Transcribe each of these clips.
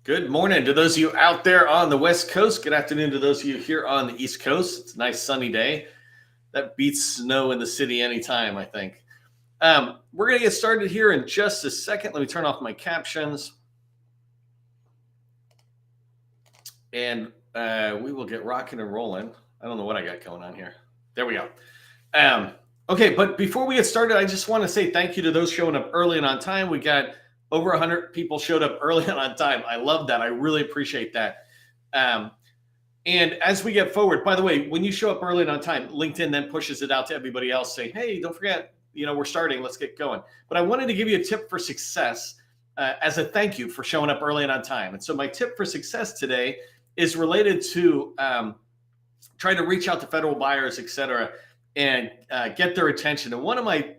Good morning to those of you out there on the West Coast. Good afternoon to those of you here on the East Coast. It's a nice sunny day. That beats snow in the city anytime, I think. We're going to get started here in just a second. Let me turn off my captions. And we will get rocking and rolling. I don't know what I got going on here. There we go. Okay, but before we get started, I just want to say thank you to those showing up early and on time. We got over 100 people showed up early and on time. I love that. I really appreciate that. And as we get forward, by the way, when you show up early and on time, LinkedIn then pushes it out to everybody else saying, hey, don't forget, we're starting. Let's get going. But I wanted to give you a tip for success as a thank you for showing up early and on time. And so my tip for success today is related to trying to reach out to federal buyers, et cetera, and get their attention. And one of my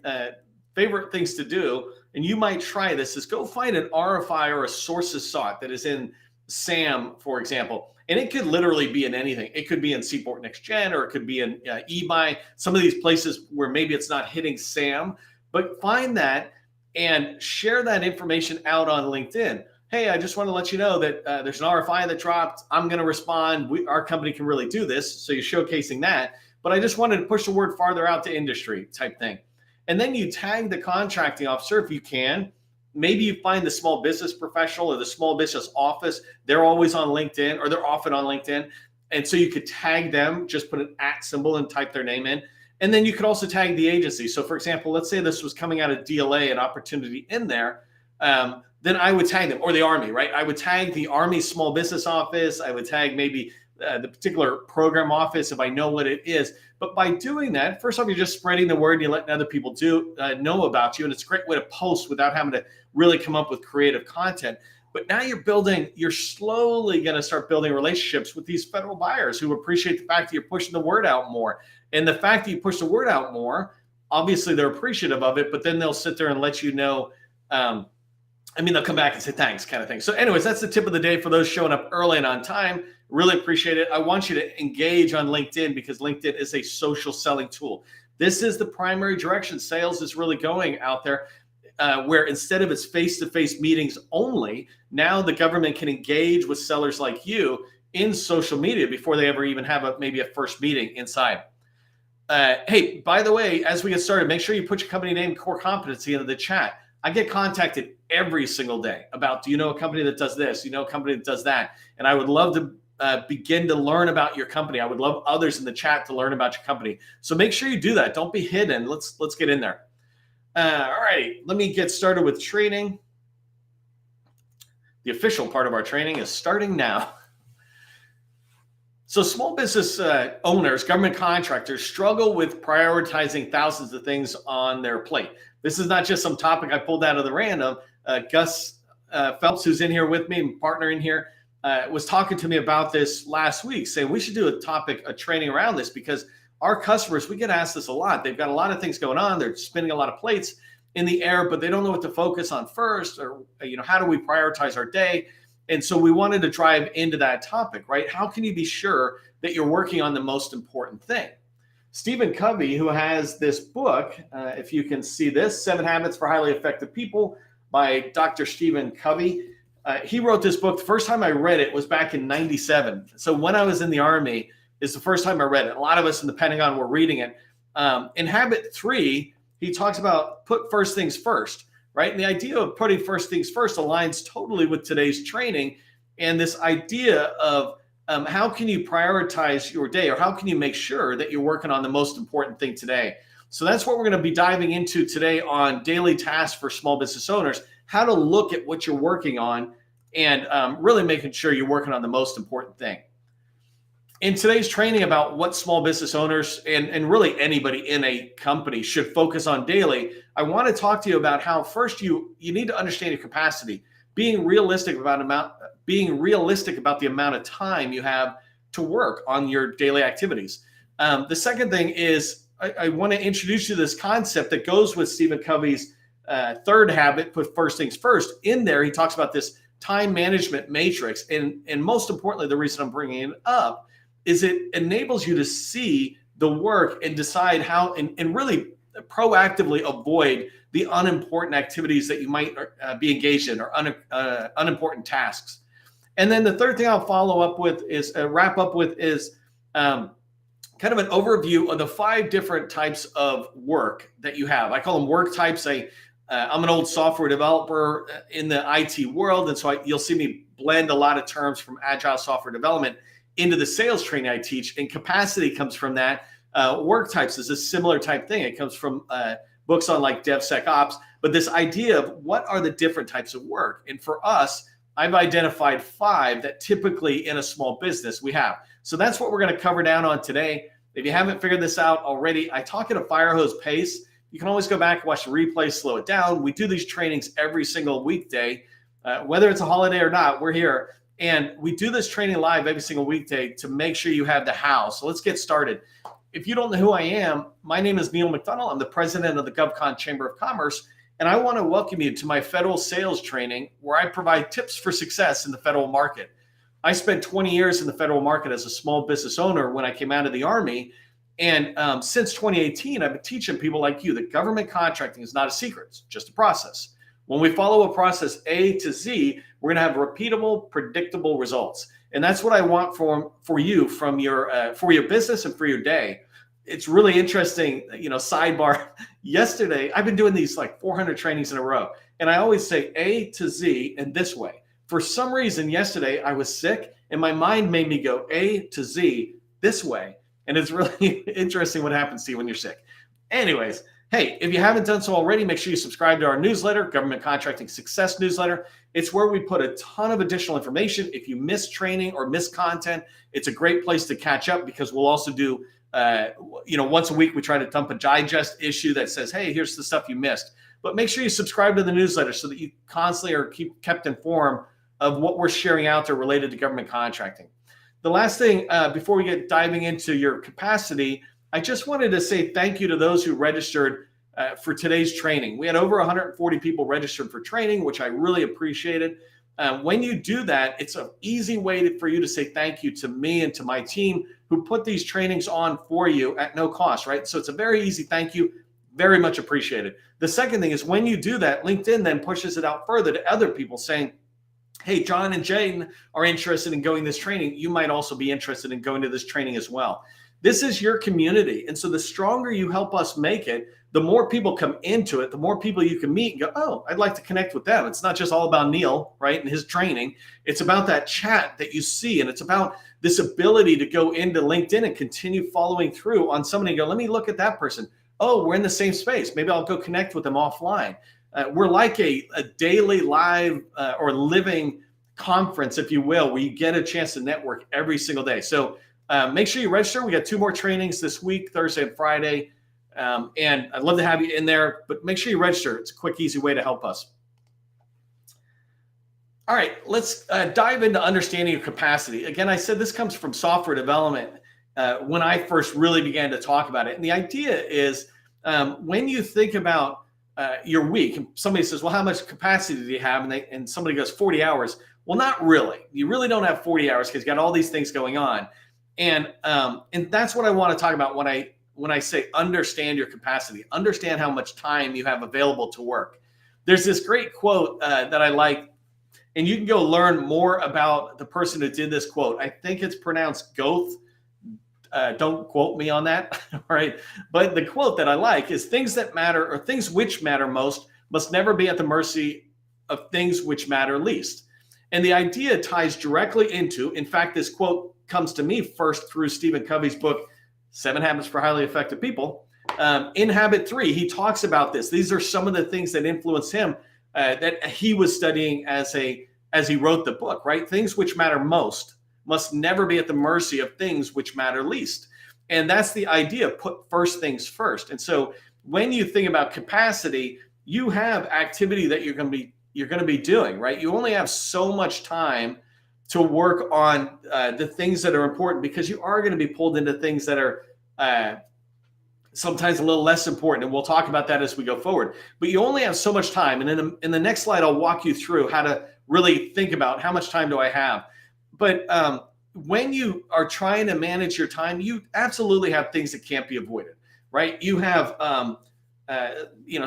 favorite things to do, and you might try this, is go find an RFI or a sources sought that is in SAM, for example. And it could literally be in anything. It could be in Seaport Next Gen, or it could be in eBuy, some of these places where maybe it's not hitting SAM, but find that and share that information out on LinkedIn. Hey, I just want to let you know that there's an RFI that dropped. I'm going to respond. Our company can really do this. So you're showcasing that. But I just wanted to push the word farther out to industry type thing. And then you tag the contracting officer if you can. Maybe you find the small business professional or the small business office. They're always on LinkedIn, or they're often on LinkedIn. And so you could tag them, just put an @ symbol and type their name in. And then you could also tag the agency. So for example, let's say this was coming out of DLA, an opportunity in there. Then I would tag them, or the Army, right? I would tag the Army small business office. I would tag maybe the particular program office if I know what it is. But by doing that, first off, you're just spreading the word and you're letting other people know about you. And it's a great way to post without having to really come up with creative content. But now you're slowly going to start building relationships with these federal buyers who appreciate the fact that you're pushing the word out more. And the fact that you push the word out more, obviously they're appreciative of it, but then they'll sit there and let you know, they'll come back and say thanks, kind of thing. So anyways, that's the tip of the day for those showing up early and on time. Really appreciate it. I want you to engage on LinkedIn, because LinkedIn is a social selling tool. This is the primary direction sales is really going out there, where instead of its face-to-face meetings only, now the government can engage with sellers like you in social media before they ever even have maybe a first meeting inside. Hey, by the way, as we get started, make sure you put your company name, core competency into the chat. I get contacted every single day about, do you know a company that does this? Do you know a company that does that? And I would love to begin to learn about your company. I would love others in the chat to learn about your company. So make sure you do that. Don't be hidden. Let's get in there. All right, let me get started with training. The official part of our training is starting now. So small business owners, government contractors struggle with prioritizing thousands of things on their plate. This is not just some topic I pulled out of the random. Gus Phelps, who's in here with me, partner in here, was talking to me about this last week, saying we should do a training around this, because our customers, we get asked this a lot. They've got a lot of things going on. They're spinning a lot of plates in the air, but they don't know what to focus on first, or how do we prioritize our day? And so we wanted to drive into that topic, right? How can you be sure that you're working on the most important thing? Stephen Covey, who has this book, if you can see this, 7 Habits for Highly Effective People by Dr. Stephen Covey. He wrote this book. The first time I read it was back in 97. So when I was in the Army is the first time I read it. A lot of us in the Pentagon were reading it. In Habit 3, he talks about put first things first, right? And the idea of putting first things first aligns totally with today's training, and this idea of how can you prioritize your day, or how can you make sure that you're working on the most important thing today? So that's what we're going to be diving into today on daily tasks for small business owners, how to look at what you're working on and really making sure you're working on the most important thing. In today's training about what small business owners and really anybody in a company should focus on daily, I want to talk to you about how first you need to understand your capacity, being realistic about the amount of time you have to work on your daily activities. The second thing is I want to introduce you to this concept that goes with Stephen Covey's third habit, put first things first. In there, he talks about this time management matrix. And most importantly, the reason I'm bringing it up is it enables you to see the work and decide how and really proactively avoid the unimportant activities that you might be engaged in, or unimportant tasks. And then the third thing I'll follow up with is wrap up with is kind of an overview of the 5 different types of work that you have. I call them work types. I'm an old software developer in the IT world, and so you'll see me blend a lot of terms from agile software development into the sales training I teach, and capacity comes from that. Work types is a similar type thing. It comes from books on like DevSecOps, but this idea of what are the different types of work. And for us, I've identified 5 that typically in a small business we have. So that's what we're going to cover down on today. If you haven't figured this out already, I talk at a fire hose pace. You can always go back and watch the replay, slow it down. We do these trainings every single weekday, whether it's a holiday or not, we're here. And we do this training live every single weekday to make sure you have the how. So let's get started. If you don't know who I am, my name is Neil McDonald. I'm the president of the GovCon Chamber of Commerce, and I want to welcome you to my federal sales training where I provide tips for success in the federal market. I spent 20 years in the federal market as a small business owner when I came out of the Army. And since 2018, I've been teaching people like you that government contracting is not a secret, it's just a process. When we follow a process A to Z, we're going to have repeatable, predictable results. And that's what I want for you from for your business and for your day. It's really interesting, sidebar. Yesterday, I've been doing these like 400 trainings in a row. And I always say A to Z in this way. For some reason, yesterday I was sick and my mind made me go A to Z this way. And it's really interesting what happens to you when you're sick. Anyways, hey, if you haven't done so already, make sure you subscribe to our newsletter, Government Contracting Success Newsletter. It's where we put a ton of additional information. If you miss training or miss content, it's a great place to catch up because we'll also do, once a week, we try to dump a digest issue that says, hey, here's the stuff you missed. But make sure you subscribe to the newsletter so that you constantly are kept informed of what we're sharing out there related to government contracting. The last thing, before we get diving into your capacity, I just wanted to say thank you to those who registered for today's training. We had over 140 people registered for training, which I really appreciated. When you do that, it's an easy way for you to say thank you to me and to my team who put these trainings on for you at no cost, right? So it's a very easy thank you, very much appreciated. The second thing is when you do that, LinkedIn then pushes it out further to other people saying, hey, John and Jane are interested in going this training. You might also be interested in going to this training as well. This is your community. And so the stronger you help us make it, the more people come into it, the more people you can meet and go, oh, I'd like to connect with them. It's not just all about Neil, right, and his training. It's about that chat that you see. And it's about this ability to go into LinkedIn and continue following through on somebody and go, let me look at that person. Oh, we're in the same space. Maybe I'll go connect with them offline. We're like a daily live or living conference, if you will, where you get a chance to network every single day. So make sure you register. We got 2 more trainings this week, Thursday and Friday. And I'd love to have you in there, but make sure you register. It's a quick, easy way to help us. All right, let's dive into understanding your capacity. Again, I said this comes from software development when I first really began to talk about it. And the idea is when you think about your week, and somebody says, well, how much capacity do you have? And somebody goes 40 hours. Well, not really. You really don't have 40 hours because you got all these things going on. And that's what I want to talk about when I say understand your capacity, understand how much time you have available to work. There's this great quote that I like, and you can go learn more about the person who did this quote. I think it's pronounced Goethe. Don't quote me on that, all right? But the quote that I like is things that matter or things which matter most must never be at the mercy of things which matter least. And the idea ties directly into, in fact, this quote comes to me first through Stephen Covey's book, 7 Habits for Highly Effective People. In Habit 3, he talks about this. These are some of the things that influenced him that he was studying as he wrote the book, right? Things which matter most must never be at the mercy of things which matter least. And that's the idea, put first things first. And so when you think about capacity, you have activity that you're going to be doing, right? You only have so much time to work on the things that are important because you are going to be pulled into things that are sometimes a little less important. And we'll talk about that as we go forward. But you only have so much time. And in the next slide, I'll walk you through how to really think about how much time do I have. But when you are trying to manage your time, you absolutely have things that can't be avoided, right? You have,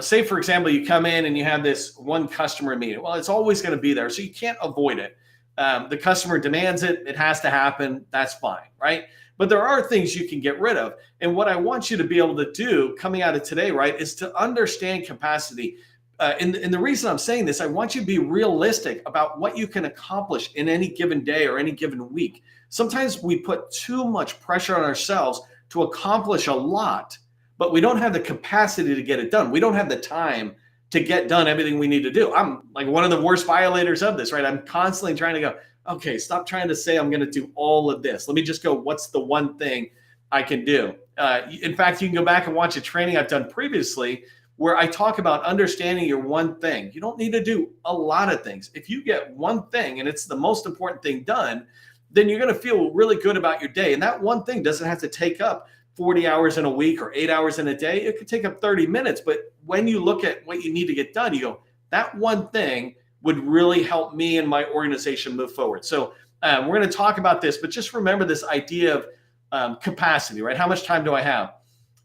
say, for example, you come in and you have this one customer meeting. Well, it's always going to be there, so you can't avoid it. The customer demands it. It has to happen. That's fine, right? But there are things you can get rid of. And what I want you to be able to do coming out of today, right, is to understand capacity. And the reason I'm saying this, I want you to be realistic about what you can accomplish in any given day or any given week. Sometimes we put too much pressure on ourselves to accomplish a lot, but we don't have the capacity to get it done. We don't have the time to get done everything we need to do. I'm like one of the worst violators of this, right? I'm constantly trying to go, okay, stop trying to say I'm going to do all of this. Let me just go, what's the one thing I can do? In fact, you can go back and watch a training I've done previously where I talk about understanding your one thing. You don't need to do a lot of things. If you get one thing and it's the most important thing done, then you're going to feel really good about your day. And that one thing doesn't have to take up 40 hours in a week or 8 hours in a day. It could take up 30 minutes. But when you look at what you need to get done, you go, that one thing would really help me and my organization move forward. So we're going to talk about this, but just remember this idea of capacity, right? How much time do I have?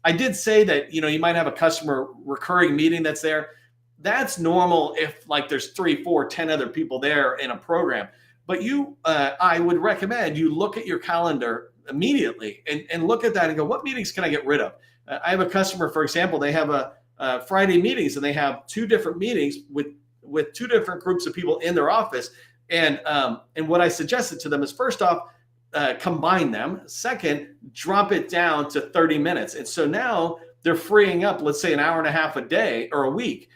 I did say that, you might have a customer recurring meeting that's there. That's normal if like there's 3, 4, 10 other people there in a program. But I would recommend you look at your calendar immediately and look at that and go, what meetings can I get rid of? I have a customer, for example, they have a Friday meetings and they have 2 different meetings with 2 different groups of people in their office. And what I suggested to them is first off, combine them. Second, drop it down to 30 minutes. And so now they're freeing up, let's say, an hour and a half a day or a week.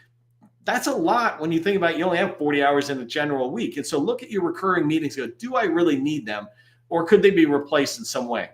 That's a lot when you think about you only have 40 hours in a general week. And so look at your recurring meetings. Go, do I really need them? Or could they be replaced in some way?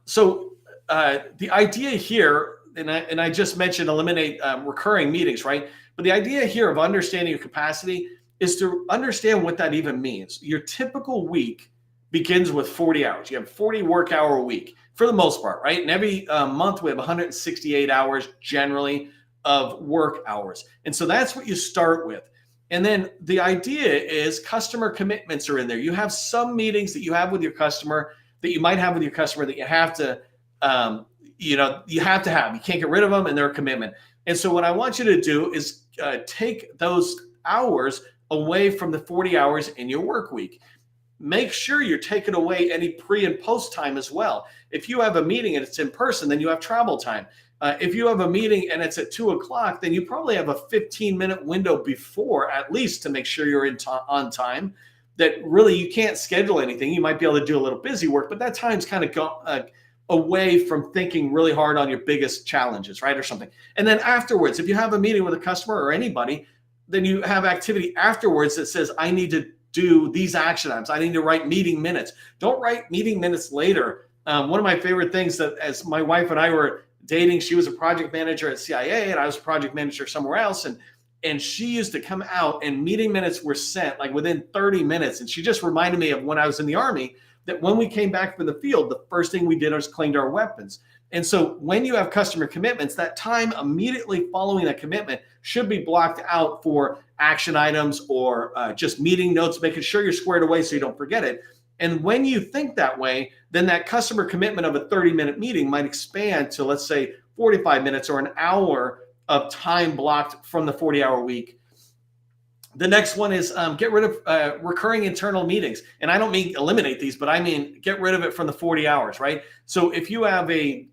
So the idea here, and I just mentioned eliminate recurring meetings, right? But the idea here of understanding your capacity is to understand what that even means. Your typical week begins with 40 hours. You have 40 work hour a week for the most part, right? And every month we have 168 hours generally of work hours. And so that's what you start with. And then the idea is customer commitments are in there. You have some meetings that you have with your customer that you might have with your customer that you have to, you have to have. You can't get rid of them and they're a commitment. And so what I want you to do is take those hours away from the 40 hours in your work week. Make sure you're taking away any pre and post time as well. If you have a meeting and it's in person, then you have travel time. If you have a meeting and it's at 2:00, then you probably have a 15-minute window before at least to make sure you're on time. That really you can't schedule anything. You might be able to do a little busy work, but that time's kind of away from thinking really hard on your biggest challenges, right? Or something. And then afterwards, if you have a meeting with a customer or anybody, then you have activity afterwards that says, I need to do these action items. I need to write meeting minutes. Don't write meeting minutes later. One of my favorite things that as my wife and I were dating, she was a project manager at CIA and I was a project manager somewhere else. And she used to come out and meeting minutes were sent like within 30 minutes. And she just reminded me of when I was in the Army, that when we came back from the field, the first thing we did was cleaned our weapons. And so when you have customer commitments, that time immediately following that commitment should be blocked out for action items or just meeting notes, making sure you're squared away so you don't forget it. And when you think that way, then that customer commitment of a 30-minute meeting might expand to, let's say, 45 minutes or an hour of time blocked from the 40-hour week. The next one is get rid of recurring internal meetings. And I don't mean eliminate these, but I mean get rid of it from the 40 hours, right? So if you have a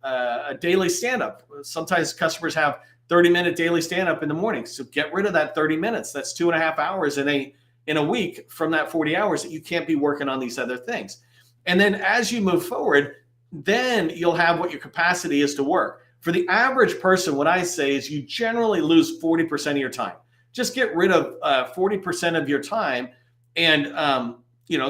daily stand-up, sometimes customers have 30-minute daily stand-up in the morning. So get rid of that 30 minutes. That's 2.5 hours in a week from that 40 hours that you can't be working on these other things. And then as you move forward, then you'll have what your capacity is to work. For the average person, what I say is you generally lose 40% of your time. Just get rid of 40% of your time. And,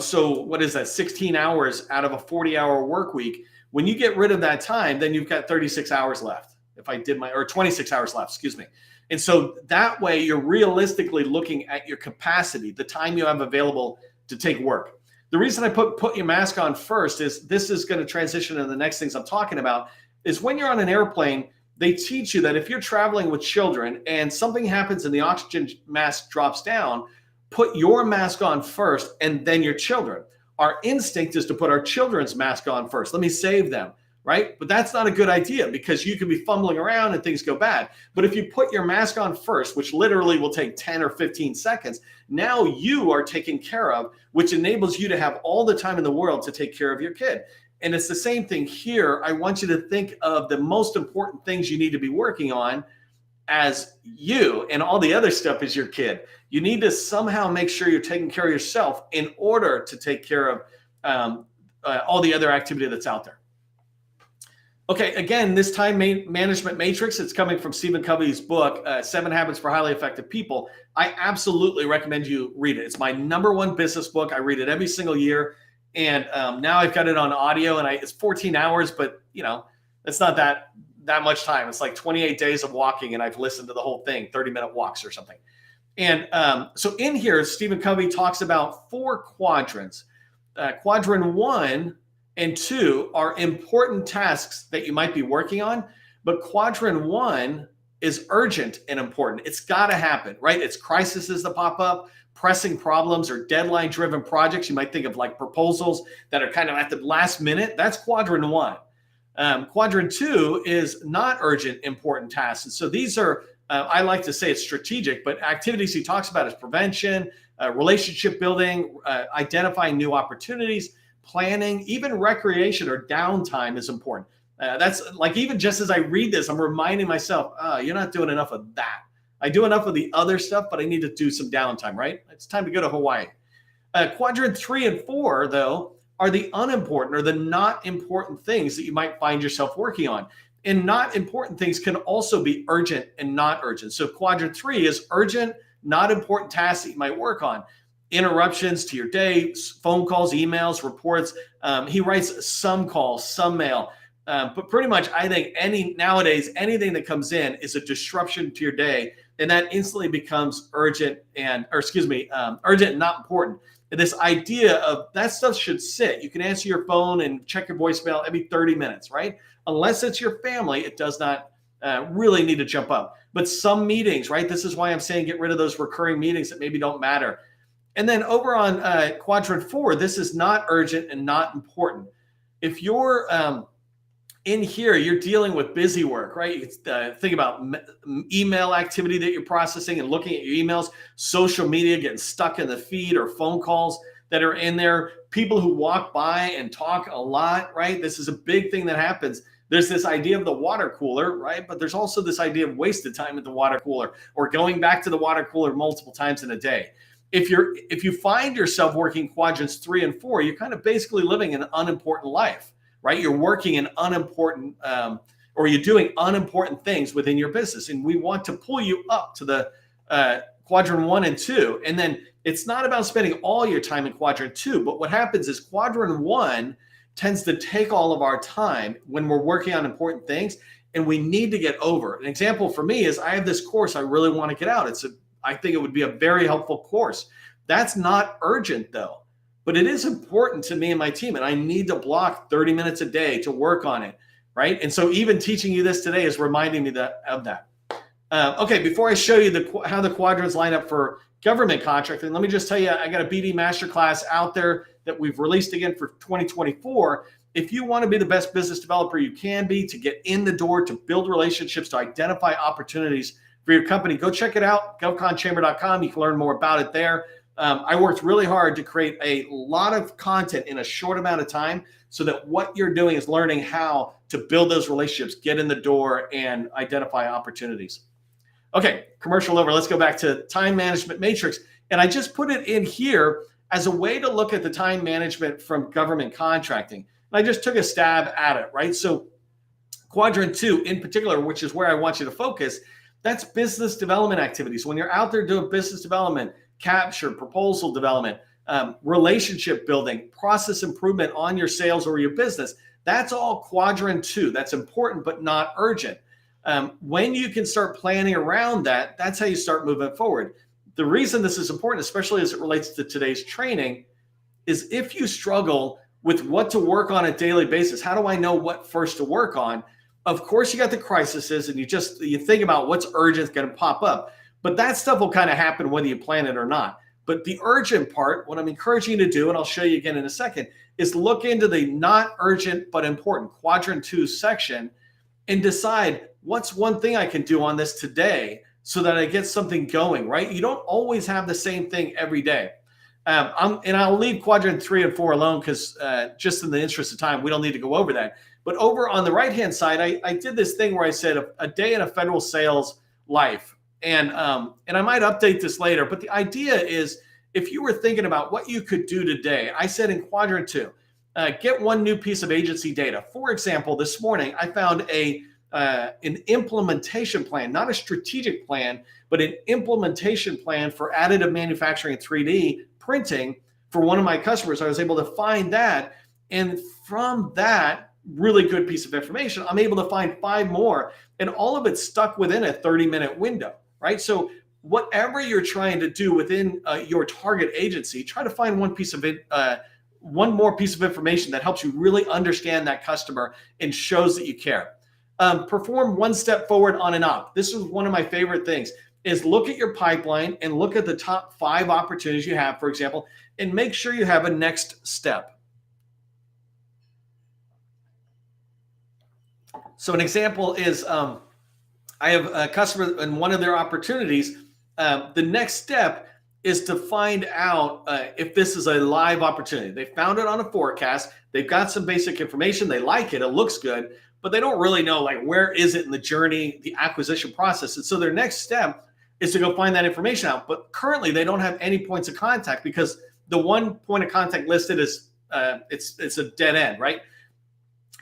so what is that? 16 hours out of a 40-hour work week. When you get rid of that time, then you've got 36 hours left. Or 26 hours left, excuse me. And so that way you're realistically looking at your capacity, the time you have available to take work. The reason I put your mask on first is this is going to transition to the next things I'm talking about, is when you're on an airplane, they teach you that if you're traveling with children and something happens and the oxygen mask drops down, put your mask on first and then your children. Our instinct is to put our children's mask on first. Let me save them, right? But that's not a good idea because you can be fumbling around and things go bad. But if you put your mask on first, which literally will take 10 or 15 seconds, now you are taken care of, which enables you to have all the time in the world to take care of your kid. And it's the same thing here. I want you to think of the most important things you need to be working on as you, and all the other stuff is your kid. You need to somehow make sure you're taking care of yourself in order to take care of all the other activity that's out there. Okay, again, this time management matrix, it's coming from Stephen Covey's book, 7 Habits for Highly Effective People. I absolutely recommend you read it. It's my #1 business book. I read it every single year. And now I've got it on audio, and it's 14 hours, but it's not that much time. It's like 28 days of walking, and I've listened to the whole thing, 30-minute walks or something. And so in here, Stephen Covey talks about 4 quadrants. Quadrant 1 and 2 are important tasks that you might be working on, but quadrant 1 is urgent and important. It's got to happen, right? It's crises that pop up, pressing problems or deadline-driven projects. You might think of like proposals that are kind of at the last minute. That's quadrant 1. Quadrant 2 is not urgent, important tasks. And so these are, I like to say it's strategic, but activities he talks about is prevention, relationship building, identifying new opportunities, planning, even recreation or downtime is important. That's like, even just as I read this, I'm reminding myself, you're not doing enough of that. I do enough of the other stuff, but I need to do some downtime, right? It's time to go to Hawaii. Quadrant 3 and 4, though, are the unimportant or the not important things that you might find yourself working on. And not important things can also be urgent and not urgent. So quadrant 3 is urgent, not important tasks that you might work on. Interruptions to your day, phone calls, emails, reports. He writes some calls, some mail. But pretty much, I think nowadays, anything that comes in is a disruption to your day, and that instantly becomes urgent and not important. And this idea of that stuff should sit. You can answer your phone and check your voicemail every 30 minutes, right? Unless it's your family, it does not really need to jump up. But some meetings, right? This is why I'm saying get rid of those recurring meetings that maybe don't matter. And then over on quadrant 4, this is not urgent and not important. If you're in here, you're dealing with busy work, right? You think about email activity that you're processing and looking at your emails, social media, getting stuck in the feed, or phone calls that are in there, people who walk by and talk a lot, right? This is a big thing that happens. There's this idea of the water cooler, right? But there's also this idea of wasted time at the water cooler or going back to the water cooler multiple times in a day. If you find yourself working quadrants 3 and 4, you're kind of basically living an unimportant life, right? You're working in unimportant, or you're doing unimportant things within your business. And we want to pull you up to the quadrant 1 and 2. And then it's not about spending all your time in quadrant 2, but what happens is quadrant 1 tends to take all of our time when we're working on important things, and we need to get over. An example for me is I have this course I really want to get out. I think it would be a very helpful course. That's not urgent though, but it is important to me and my team, and I need to block 30 minutes a day to work on it, right? And so even teaching you this today is reminding me of that. Okay, before I show you how the quadrants line up for government contracting, let me just tell you, I got a BD masterclass out there that we've released again for 2024. If you want to be the best business developer you can be, to get in the door, to build relationships, to identify opportunities for your company, go check it out, govconchamber.com. You can learn more about it there. I worked really hard to create a lot of content in a short amount of time so that what you're doing is learning how to build those relationships, get in the door, and identify opportunities. Okay, commercial over. Let's go back to time management matrix. And I just put it in here as a way to look at the time management from government contracting. And I just took a stab at it, right? So quadrant 2 in particular, which is where I want you to focus, that's business development activities. When you're out there doing business development, capture, proposal development, relationship building, process improvement on your sales or your business, that's all quadrant 2. That's important, but not urgent. When you can start planning around that, that's how you start moving forward. The reason this is important, especially as it relates to today's training, is if you struggle with what to work on a daily basis, how do I know what first to work on? Of course, you got the crises, and you think about what's urgent going to pop up, but that stuff will kind of happen whether you plan it or not. But the urgent part, what I'm encouraging you to do, and I'll show you again in a second, is look into the not urgent but important quadrant 2 section and decide what's one thing I can do on this today so that I get something going, right? You don't always have the same thing every day. And I'll leave quadrant 3 and 4 alone because just in the interest of time, we don't need to go over that. But over on the right-hand side, I did this thing where I said a day in a federal sales life. And I might update this later, but the idea is if you were thinking about what you could do today, I said in quadrant 2, get one new piece of agency data. For example, this morning, I found an implementation plan, not a strategic plan, but an implementation plan for additive manufacturing and 3D printing for one of my customers. I was able to find that. And from that really good piece of information, I'm able to find 5 more, and all of it stuck within a 30-minute window, right? So whatever you're trying to do within your target agency, try to find one more piece of information that helps you really understand that customer and shows that you care. Perform one step forward on an op. This is one of my favorite things, is look at your pipeline and look at the top 5 opportunities you have, for example, and make sure you have a next step. So an example is I have a customer in one of their opportunities. The next step is to find out if this is a live opportunity. They found it on a forecast. They've got some basic information. They like it. It looks good, but they don't really know like where is it in the journey, the acquisition process. And so their next step is to go find that information out. But currently they don't have any points of contact because the one point of contact listed is it's a dead end, right?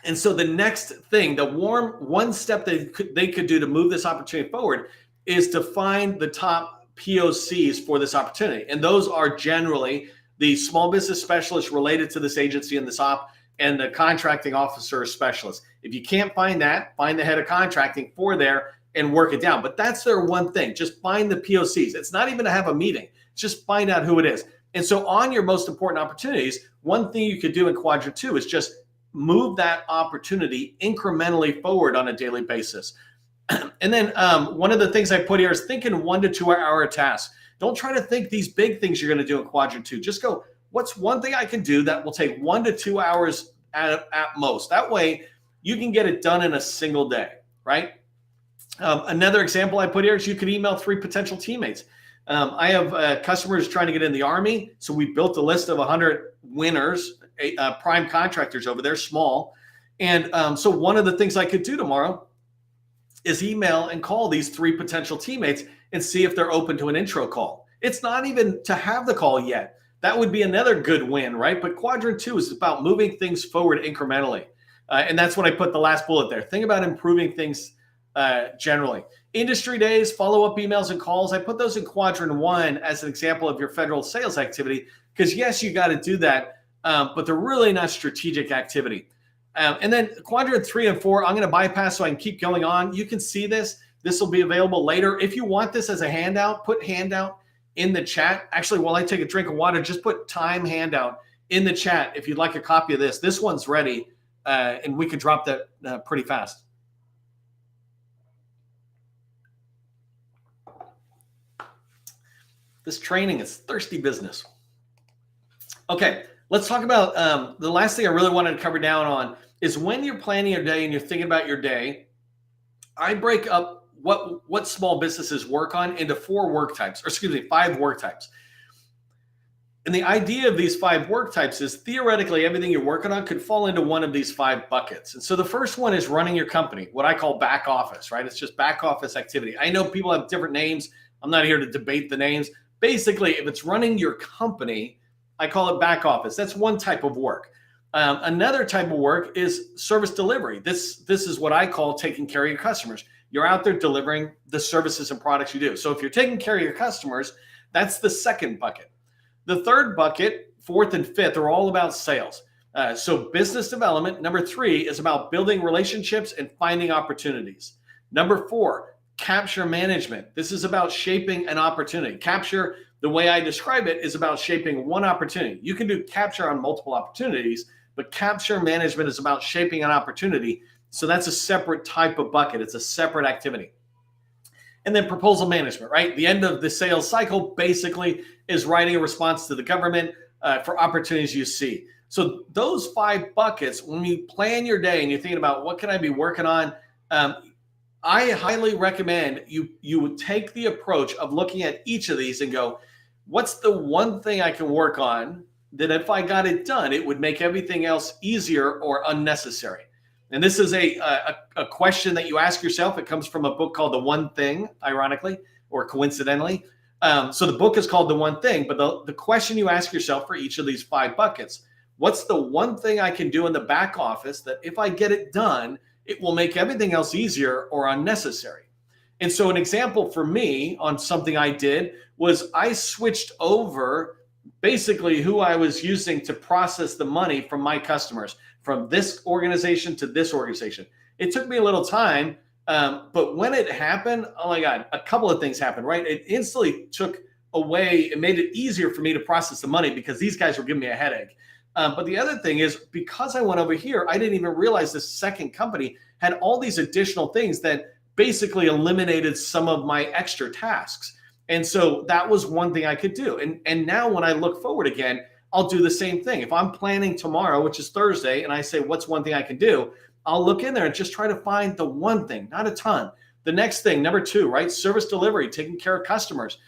And so the next thing, the one step they could do to move this opportunity forward is to find the top POCs for this opportunity. And those are generally the small business specialists related to this agency and this op and the contracting officer specialist. If you can't find that, find the head of contracting for there and work it down. But that's their one thing. Just find the POCs. It's not even to have a meeting. Just find out who it is. And so on your most important opportunities, one thing you could do in quadrant 2 is just move that opportunity incrementally forward on a daily basis. And then one of the things I put here is think in 1 to 2 hour tasks. Don't try to think these big things you're going to do in quadrant 2. Just go, what's one thing I can do that will take 1 to 2 hours at most? That way you can get it done in a single day, right? Another example I put here is you could email 3 potential teammates. I have customers trying to get in the Army. So we built a list of 100 winners, prime contractors over there, small. And so one of the things I could do tomorrow is email and call these 3 potential teammates and see if they're open to an intro call. It's not even to have the call yet. That would be another good win, right? But quadrant 2 is about moving things forward incrementally. And that's what I put the last bullet there. Think about improving things generally. Industry days, follow-up emails and calls. I put those in quadrant 1 as an example of your federal sales activity because yes, you got to do that, but they're really not strategic activity. And then quadrant 3 and 4, I'm going to bypass so I can keep going on. You can see this. This will be available later. If you want this as a handout, put handout in the chat. Actually, while I take a drink of water, just put time handout in the chat if you'd like a copy of this. This one's ready, and we can drop that pretty fast. This training is thirsty business. Okay, let's talk about the last thing I really wanted to cover down on is when you're planning your day and you're thinking about your day, I break up what small businesses work on into 5 work types. And the idea of these 5 work types is theoretically everything you're working on could fall into one of these 5 buckets. And so the first one is running your company, what I call back office, right? It's just back office activity. I know people have different names. I'm not here to debate the names. Basically, if it's running your company, I call it back office. That's one type of work. Another type of work is service delivery. This is what I call taking care of your customers. You're out there delivering the services and products you do. So if you're taking care of your customers, that's the second bucket. The third bucket, 4th and 5th, are all about sales. So business development, number 3, is about building relationships and finding opportunities. Number 4, capture management. This is about shaping an opportunity. Capture, the way I describe it, is about shaping one opportunity. You can do capture on multiple opportunities, but capture management is about shaping an opportunity. So that's a separate type of bucket. It's a separate activity. And then proposal management, right? The end of the sales cycle basically is writing a response to the government for opportunities you see. So those 5 buckets, when you plan your day and you're thinking about what can I be working on, I highly recommend you would take the approach of looking at each of these and go, what's the one thing I can work on that if I got it done, it would make everything else easier or unnecessary? And this is a question that you ask yourself. It comes from a book called The One Thing, ironically, or coincidentally. So the book is called The One Thing, but the question you ask yourself for each of these 5 buckets, what's the one thing I can do in the back office that if I get it done, it will make everything else easier or unnecessary? And so an example for me on something I did was I switched over basically who I was using to process the money from my customers from this organization to this organization. It took me a little time, but when it happened, oh my God, a couple of things happened, right? It instantly took away, it made it easier for me to process the money because these guys were giving me a headache. But the other thing is, because I went over here, I didn't even realize this second company had all these additional things that basically eliminated some of my extra tasks. And so that was one thing I could do. And now when I look forward again, I'll do the same thing. If I'm planning tomorrow, which is Thursday, and I say, what's one thing I can do? I'll look in there and just try to find the one thing, not a ton. The next thing, number 2, right? Service delivery, taking care of customers.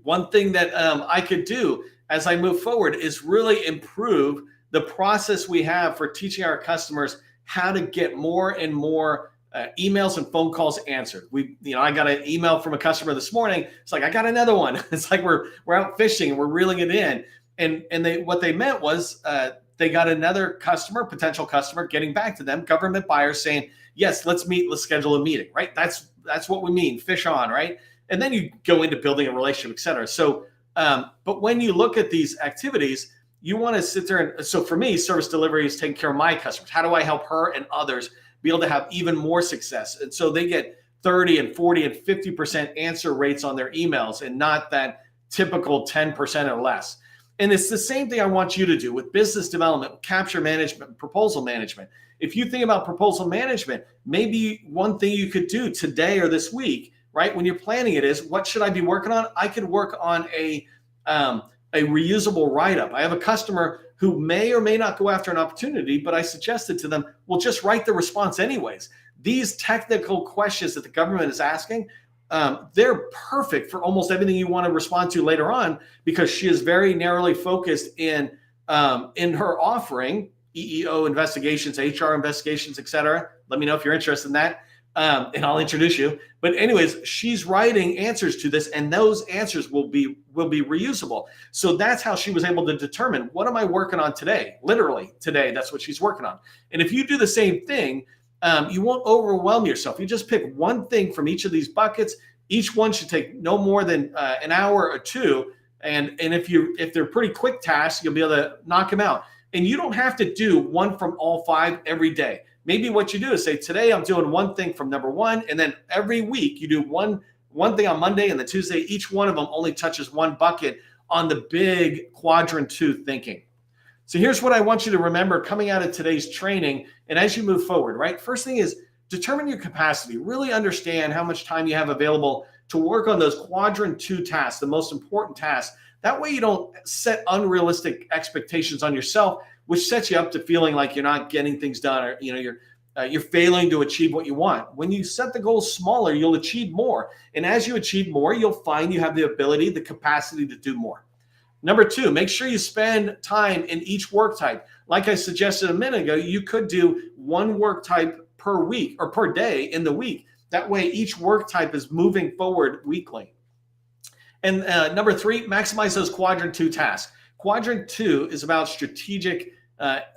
One thing that I could do as I move forward is really improve the process we have for teaching our customers how to get more and more emails and phone calls answered. I got an email from a customer this morning. It's like, I got another one. It's like we're out fishing and we're reeling it in. And what they meant was they got another customer, potential customer, getting back to them, government buyers saying, yes, let's meet, let's schedule a meeting, right? That's what we mean, fish on, right? And then you go into building a relationship, et cetera. So, but when you look at these activities, you want to sit there and, so for me, service delivery is taking care of my customers. How do I help her and others be able to have even more success? And so they get 30 and 40 and 50% answer rates on their emails and not that typical 10% or less. And it's the same thing I want you to do with business development, capture management, proposal management. If you think about proposal management, maybe one thing you could do today or this week, right, when you're planning it is, what should I be working on? I could work on a reusable write-up. I have a customer who may or may not go after an opportunity, but I suggested to them, well, just write the response anyways. These technical questions that the government is asking, they're perfect for almost everything you want to respond to later on, because she is very narrowly focused in her offering, EEO investigations, HR investigations, et cetera. Let me know if you're interested in that. And I'll introduce you. But anyways, she's writing answers to this, and those answers will be reusable. So that's how she was able to determine, what am I working on today? Literally today, that's what she's working on. And if you do the same thing, you won't overwhelm yourself. You just pick one thing from each of these buckets. Each one should take no more than an hour or 2. And if they're pretty quick tasks, you'll be able to knock them out. And you don't have to do one from all 5 every day. Maybe what you do is say, today I'm doing one thing from number 1, and then every week you do one thing on Monday, and then Tuesday, each one of them only touches one bucket on the big quadrant 2 thinking. So here's what I want you to remember coming out of today's training, and as you move forward, right? First thing is determine your capacity. Really understand how much time you have available to work on those quadrant 2 tasks, the most important tasks. That way you don't set unrealistic expectations on yourself, which sets you up to feeling like you're not getting things done, or you're failing to achieve what you want. When you set the goals smaller, you'll achieve more. And as you achieve more, you'll find you have the ability, the capacity to do more. Number 2, make sure you spend time in each work type. Like I suggested a minute ago, you could do one work type per week or per day in the week. That way each work type is moving forward weekly. And number 3, maximize those quadrant 2 tasks. Quadrant 2 is about strategic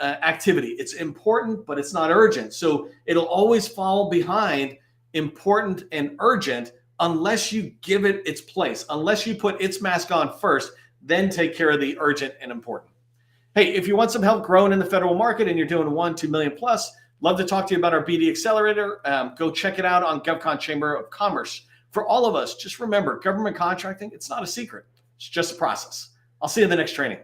activity. It's important, but it's not urgent. So it'll always fall behind important and urgent unless you give it its place, unless you put its mask on first, then take care of the urgent and important. Hey, if you want some help growing in the federal market and you're doing 1-2 million plus, love to talk to you about our BD Accelerator. Go check it out on GovCon Chamber of Commerce. For all of us, just remember, government contracting, it's not a secret. It's just a process. I'll see you in the next training.